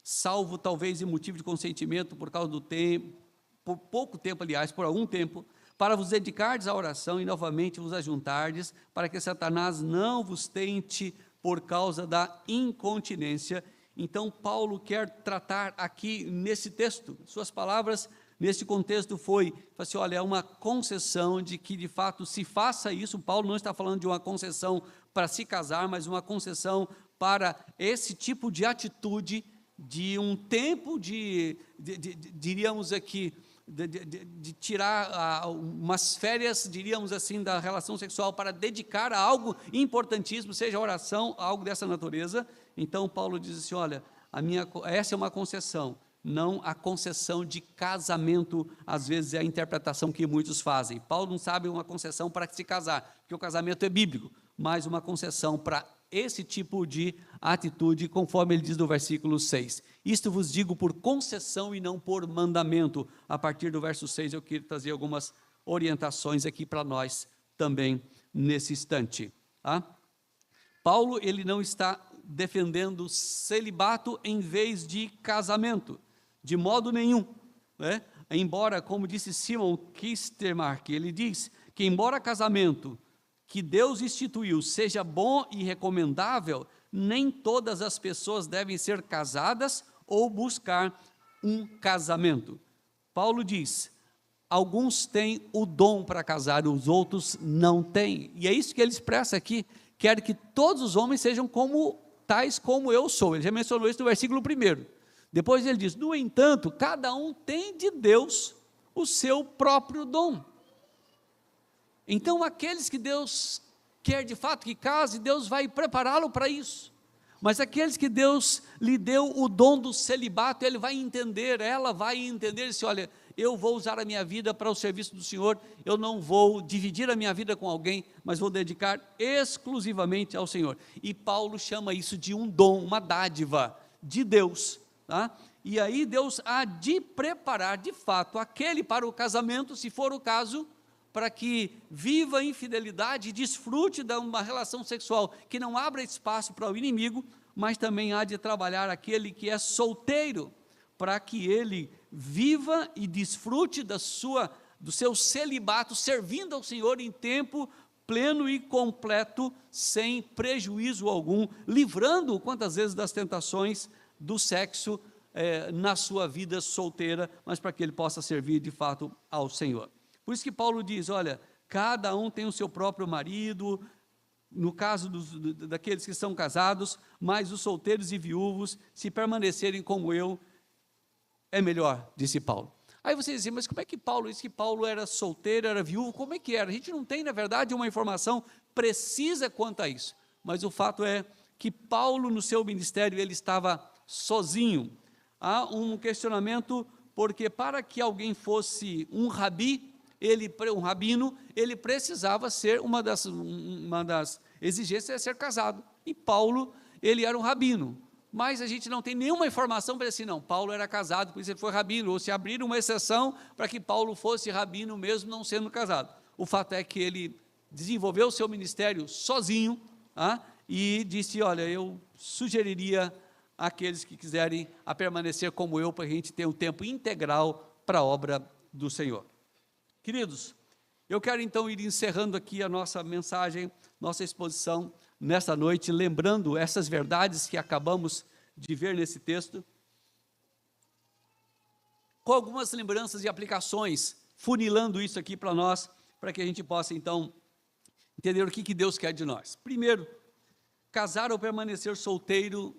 salvo talvez em motivo de consentimento por causa do tempo, por pouco tempo, aliás, por algum tempo, para vos dedicardes à oração e novamente vos ajuntardes, para que Satanás não vos tente por causa da incontinência. Então, Paulo quer tratar aqui nesse texto, suas palavras nesse contexto foi assim, olha, é uma concessão de que de fato se faça isso. Paulo não está falando de uma concessão para se casar, mas uma concessão para esse tipo de atitude, de um tempo diríamos aqui, de tirar umas férias, diríamos assim, da relação sexual para dedicar a algo importantíssimo, seja a oração, algo dessa natureza. Então, Paulo diz assim, olha, essa é uma concessão, não a concessão de casamento, às vezes é a interpretação que muitos fazem. Paulo não sabe uma concessão para se casar, porque o casamento é bíblico, mas uma concessão para esse tipo de atitude, conforme ele diz no versículo 6. Isto vos digo por concessão e não por mandamento. A partir do verso 6 eu quero trazer algumas orientações aqui para nós também nesse instante. Tá? Paulo, ele não está defendendo celibato em vez de casamento, de modo nenhum, né? Embora, como disse Simon Kistemaker, ele diz que embora casamento que Deus instituiu seja bom e recomendável, nem todas as pessoas devem ser casadas ou buscar um casamento. Paulo diz, alguns têm o dom para casar, os outros não têm, e é isso que ele expressa aqui, quer que todos os homens sejam tais como eu sou. Ele já mencionou isso no versículo 1. Depois ele diz, no entanto, cada um tem de Deus o seu próprio dom. Então, aqueles que Deus quer de fato que case, Deus vai prepará-lo para isso. Mas aqueles que Deus lhe deu o dom do celibato, ele vai entender, ela vai entender, se olha, eu vou usar a minha vida para o serviço do Senhor, eu não vou dividir a minha vida com alguém, mas vou dedicar exclusivamente ao Senhor. E Paulo chama isso de um dom, uma dádiva de Deus, tá? E aí Deus há de preparar de fato aquele para o casamento, se for o caso, para que viva em fidelidade e desfrute de uma relação sexual que não abra espaço para o inimigo, mas também há de trabalhar aquele que é solteiro, para que ele viva e desfrute do seu celibato, servindo ao Senhor em tempo pleno e completo, sem prejuízo algum, livrando-o quantas vezes das tentações do sexo na sua vida solteira, mas para que ele possa servir de fato ao Senhor. Por isso que Paulo diz, olha, cada um tem o seu próprio marido, no caso daqueles que são casados, mas os solteiros e viúvos, se permanecerem como eu, é melhor, disse Paulo. Aí você diz, mas como é que Paulo disse que Paulo era solteiro, era viúvo, como é que era? A gente não tem, na verdade, uma informação precisa quanto a isso, mas o fato é que Paulo, no seu ministério, ele estava sozinho. Há um questionamento, porque para que alguém fosse um rabino, ele precisava ser, uma das exigências é ser casado, e Paulo, ele era um rabino, mas a gente não tem nenhuma informação para dizer assim, não, Paulo era casado, por isso ele foi rabino, ou se abrir uma exceção para que Paulo fosse rabino mesmo não sendo casado. O fato é que ele desenvolveu o seu ministério sozinho, e disse, olha, eu sugeriria àqueles que quiserem a permanecer como eu, para a gente ter um tempo integral para a obra do Senhor. Queridos, eu quero então ir encerrando aqui a nossa mensagem, nossa exposição nesta noite, lembrando essas verdades que acabamos de ver nesse texto, com algumas lembranças e aplicações, funilando isso aqui para nós, para que a gente possa então entender o que Deus quer de nós. Primeiro, casar ou permanecer solteiro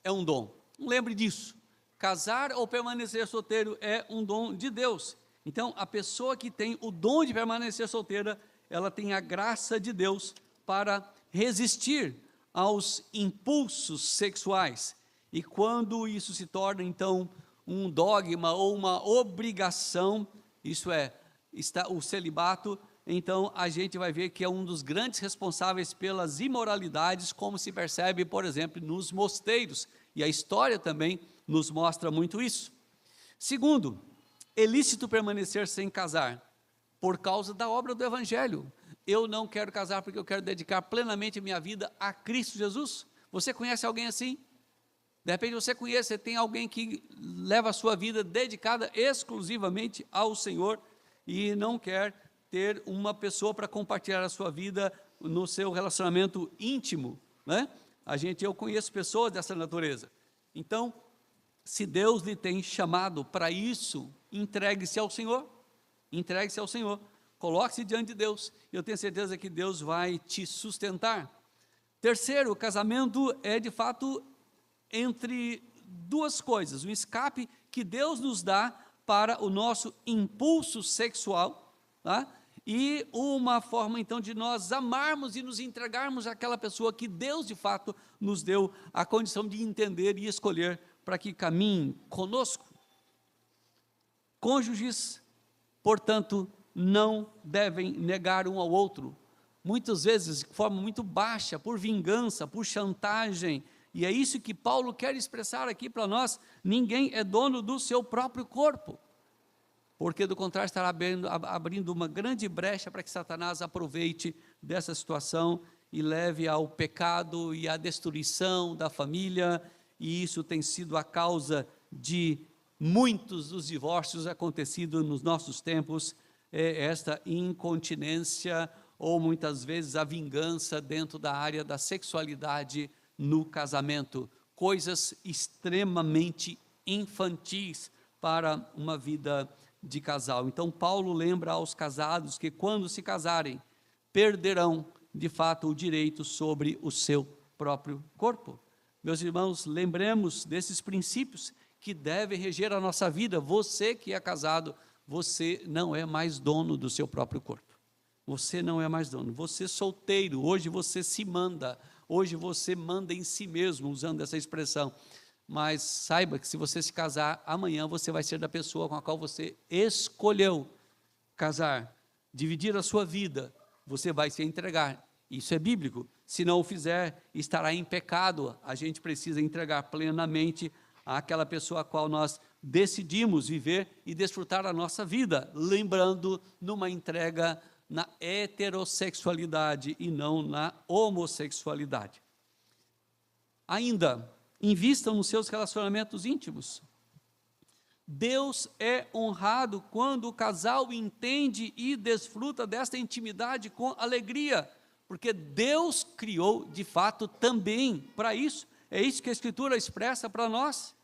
é um dom. Não lembre disso, casar ou permanecer solteiro é um dom de Deus. Então, a pessoa que tem o dom de permanecer solteira, ela tem a graça de Deus para resistir aos impulsos sexuais. E quando isso se torna, então, um dogma ou uma obrigação, isso é, o celibato, então a gente vai ver que é um dos grandes responsáveis pelas imoralidades, como se percebe, por exemplo, nos mosteiros. E a história também nos mostra muito isso. Segundo, é lícito permanecer sem casar, por causa da obra do Evangelho. Eu não quero casar porque eu quero dedicar plenamente minha vida a Cristo Jesus. Você conhece alguém assim? De repente você tem alguém que leva a sua vida dedicada exclusivamente ao Senhor e não quer ter uma pessoa para compartilhar a sua vida no seu relacionamento íntimo, né? Eu conheço pessoas dessa natureza. Então, se Deus lhe tem chamado para isso, entregue-se ao Senhor, entregue-se ao Senhor, coloque-se diante de Deus, e eu tenho certeza que Deus vai te sustentar. Terceiro, o casamento é de fato entre duas coisas, um escape que Deus nos dá para o nosso impulso sexual, tá? E uma forma então de nós amarmos e nos entregarmos àquela pessoa que Deus de fato nos deu a condição de entender e escolher para que caminhe conosco. Cônjuges, portanto, não devem negar um ao outro, muitas vezes de forma muito baixa, por vingança, por chantagem, e é isso que Paulo quer expressar aqui para nós: ninguém é dono do seu próprio corpo, porque do contrário estará abrindo uma grande brecha para que Satanás aproveite dessa situação e leve ao pecado e à destruição da família, e isso tem sido a causa de muitos dos divórcios acontecidos nos nossos tempos, esta incontinência, ou muitas vezes a vingança dentro da área da sexualidade no casamento, coisas extremamente infantis para uma vida de casal. Então Paulo lembra aos casados que quando se casarem, perderão de fato o direito sobre o seu próprio corpo. Meus irmãos, lembremos desses princípios que devem reger a nossa vida. Você que é casado, você não é mais dono do seu próprio corpo. Você não é mais dono. Você solteiro, hoje você se manda, hoje você manda em si mesmo, usando essa expressão. Mas saiba que se você se casar, amanhã você vai ser da pessoa com a qual você escolheu casar, dividir a sua vida, você vai se entregar. Isso é bíblico. Se não o fizer, estará em pecado. A gente precisa entregar plenamente àquela pessoa a qual nós decidimos viver e desfrutar a nossa vida, lembrando numa entrega na heterossexualidade e não na homossexualidade. Ainda, invistam nos seus relacionamentos íntimos. Deus é honrado quando o casal entende e desfruta desta intimidade com alegria, porque Deus criou de fato também para isso. É isso que a Escritura expressa para nós,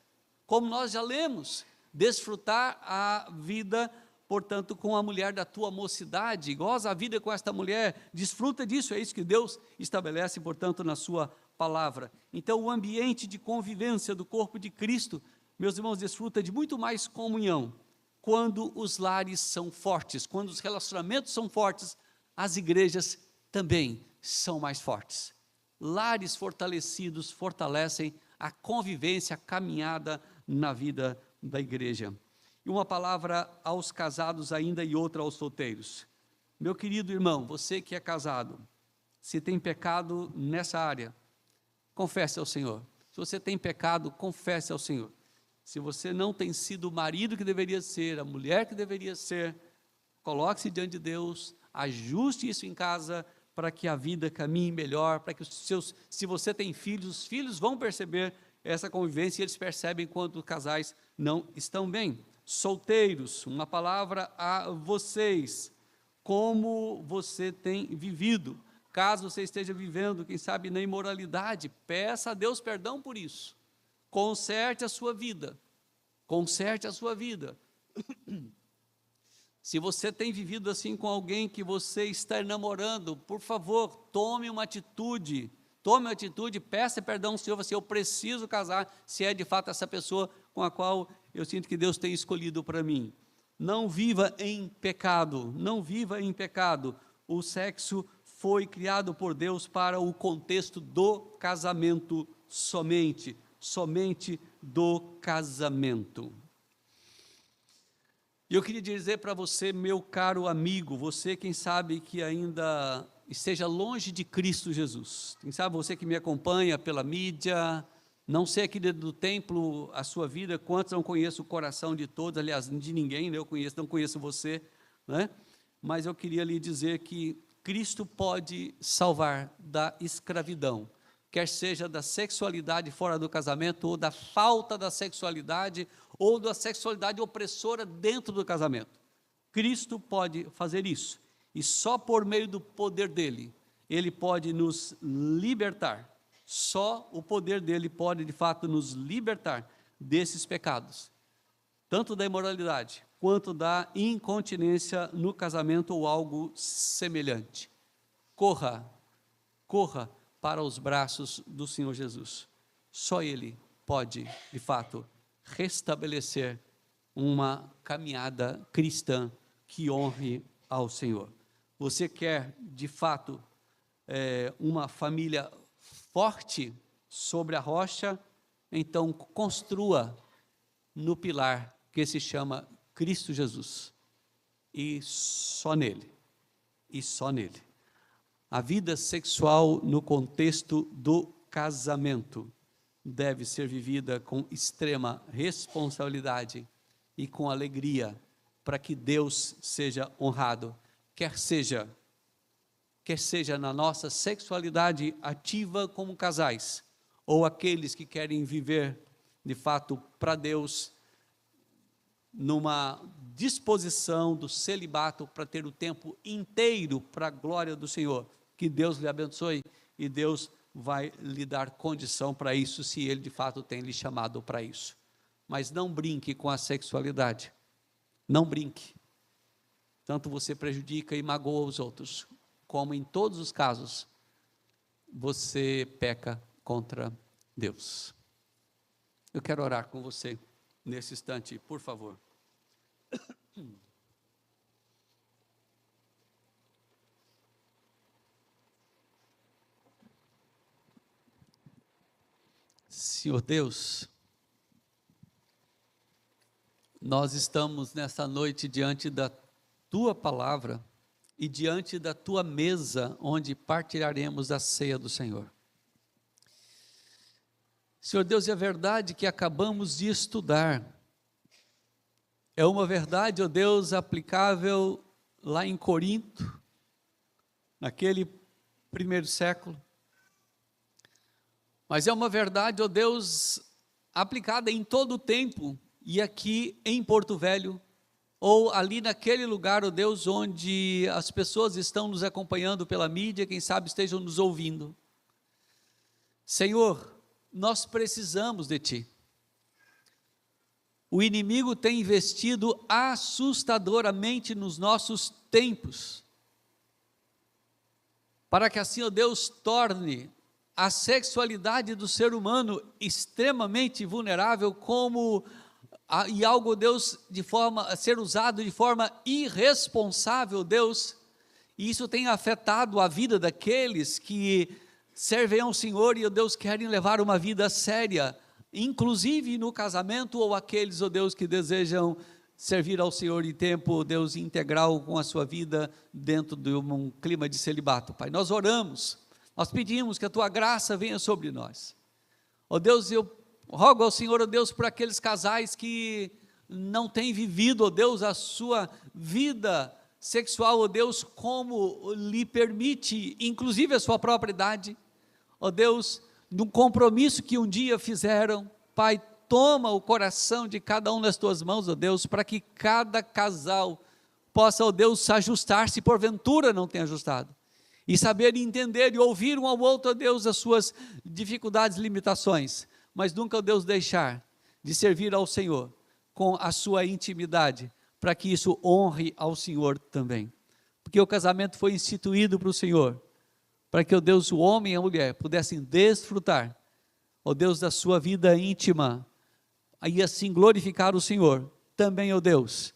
como nós já lemos: desfrutar a vida, portanto, com a mulher da tua mocidade, goza a vida com esta mulher, desfruta disso. É isso que Deus estabelece, portanto, na sua palavra. Então, o ambiente de convivência do corpo de Cristo, meus irmãos, desfruta de muito mais comunhão quando os lares são fortes, quando os relacionamentos são fortes, as igrejas também são mais fortes. Lares fortalecidos fortalecem a convivência, a caminhada na vida da igreja. E uma palavra aos casados ainda e outra aos solteiros. Meu querido irmão, você que é casado, se tem pecado nessa área, confesse ao Senhor. Se você tem pecado, confesse ao Senhor. Se você não tem sido o marido que deveria ser, a mulher que deveria ser, coloque-se diante de Deus, ajuste isso em casa, para que a vida caminhe melhor, para que se você tem filhos, os filhos vão perceber essa convivência, e eles percebem quando os casais não estão bem. Solteiros, uma palavra a vocês: como você tem vivido? Caso você esteja vivendo, quem sabe, na imoralidade, peça a Deus perdão por isso. Conserte a sua vida. Conserte a sua vida. Se você tem vivido assim com alguém que você está namorando, por favor, tome uma atitude, peça perdão ao Senhor, eu preciso casar, se é de fato essa pessoa com a qual eu sinto que Deus tem escolhido para mim. Não viva em pecado, não viva em pecado. O sexo foi criado por Deus para o contexto do casamento somente do casamento. E eu queria dizer para você, meu caro amigo, você quem sabe que ainda esteja longe de Cristo Jesus, quem sabe você que me acompanha pela mídia, não sei aqui dentro do templo a sua vida, quantos não conheço o coração de todos, aliás, de ninguém, né? Não conheço você, né? Mas eu queria lhe dizer que Cristo pode salvar da escravidão, quer seja da sexualidade fora do casamento, ou da falta da sexualidade, ou da sexualidade opressora dentro do casamento. Cristo pode fazer isso. e só por meio do poder dele, ele pode nos libertar. Só o poder dele pode, de fato, nos libertar desses pecados, tanto da imoralidade, quanto da incontinência no casamento ou algo semelhante. Corra para os braços do Senhor Jesus. Só Ele pode, de fato, restabelecer uma caminhada cristã que honre ao Senhor. Você quer, de fato, uma família forte sobre a rocha? Então construa no pilar que se chama Cristo Jesus, e só nele, A vida sexual no contexto do casamento deve ser vivida com extrema responsabilidade e com alegria, para que Deus seja honrado, quer seja na nossa sexualidade ativa como casais, ou aqueles que querem viver, de fato, para Deus, numa disposição do celibato para ter o tempo inteiro para a glória do Senhor. Que Deus lhe abençoe e Deus vai lhe dar condição para isso, se Ele de fato tem lhe chamado para isso. Mas não brinque com a sexualidade, não brinque. Tanto você prejudica e magoa os outros, como em todos os casos, você peca contra Deus. Eu quero orar com você nesse instante, por favor. Senhor Deus, nós estamos nessa noite diante da Tua palavra e diante da Tua mesa, onde partilharemos a ceia do Senhor. Senhor Deus, é a verdade que acabamos de estudar, é uma verdade, ó Deus, aplicável lá em Corinto, naquele primeiro século, mas é uma verdade, ó Deus, aplicada em todo o tempo, e aqui em Porto Velho, ou ali naquele lugar, ó Deus, onde as pessoas estão nos acompanhando pela mídia, quem sabe estejam nos ouvindo. Senhor, nós precisamos de Ti. O inimigo tem investido assustadoramente nos nossos tempos, para que assim, ó Deus, torne a sexualidade do ser humano extremamente vulnerável, e algo, Deus, a ser usado de forma irresponsável, Deus, e isso tem afetado a vida daqueles que servem ao Senhor e, ó Deus, querem levar uma vida séria, inclusive no casamento, ou aqueles, ó Deus, que desejam servir ao Senhor em tempo, Deus, integral com a sua vida, dentro de um clima de celibato. Pai, nós oramos, nós pedimos que a Tua graça venha sobre nós. Ó Deus, eu rogo ao Senhor, ó Deus, por aqueles casais que não têm vivido, ó Deus, a sua vida sexual, ó Deus, como lhe permite, inclusive a sua própria idade, ó Deus, num compromisso que um dia fizeram. Pai, toma o coração de cada um nas Tuas mãos, ó Deus, para que cada casal possa, ó Deus, ajustar, se porventura não tem ajustado, e saber entender e ouvir um ao outro, ó Deus, as suas dificuldades e limitações, mas nunca, ó Deus, deixar de servir ao Senhor com a sua intimidade, para que isso honre ao Senhor também, porque o casamento foi instituído para o Senhor, para que, ó Deus, o homem e a mulher pudessem desfrutar, ó Deus, da sua vida íntima, e assim glorificar o Senhor, também, ó Deus,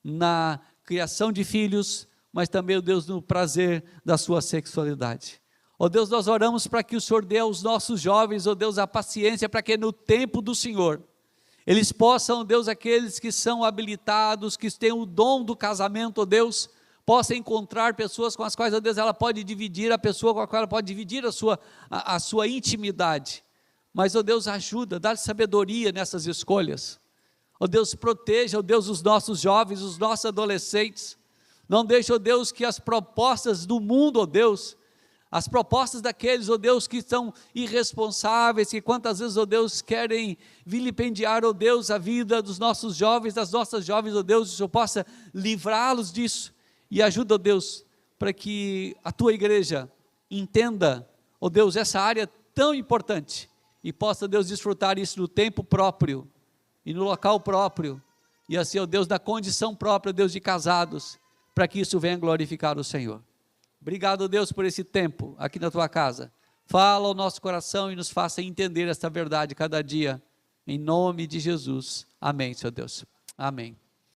na criação de filhos, mas também, ó Deus, no prazer da sua sexualidade. Ó Deus, nós oramos para que o Senhor dê aos nossos jovens, ó Deus, a paciência, para que no tempo do Senhor, eles possam, ó Deus, aqueles que são habilitados, que têm o dom do casamento, ó Deus, possa encontrar pessoas com as quais, ó Deus, ela pode dividir, a pessoa com a qual ela pode dividir a sua intimidade. Mas, ó Deus, ajuda, dá sabedoria nessas escolhas. Ó Deus, proteja, ó Deus, os nossos jovens, os nossos adolescentes. Não deixe, ó Deus, que as propostas do mundo, ó Deus, as propostas daqueles, ó Deus, que são irresponsáveis, que quantas vezes, ó Deus, querem vilipendiar, ó Deus, a vida dos nossos jovens, das nossas jovens, ó Deus, que o Senhor possa livrá-los disso, e ajuda, ó Deus, para que a tua igreja entenda, ó Deus, essa área tão importante e possa, Deus, desfrutar isso no tempo próprio e no local próprio, e assim, ó Deus, da condição própria, Deus, de casados, para que isso venha glorificar o Senhor. Obrigado, Deus, por esse tempo aqui na tua casa. Fala ao nosso coração e nos faça entender esta verdade cada dia, em nome de Jesus. Amém, Senhor Deus. Amém.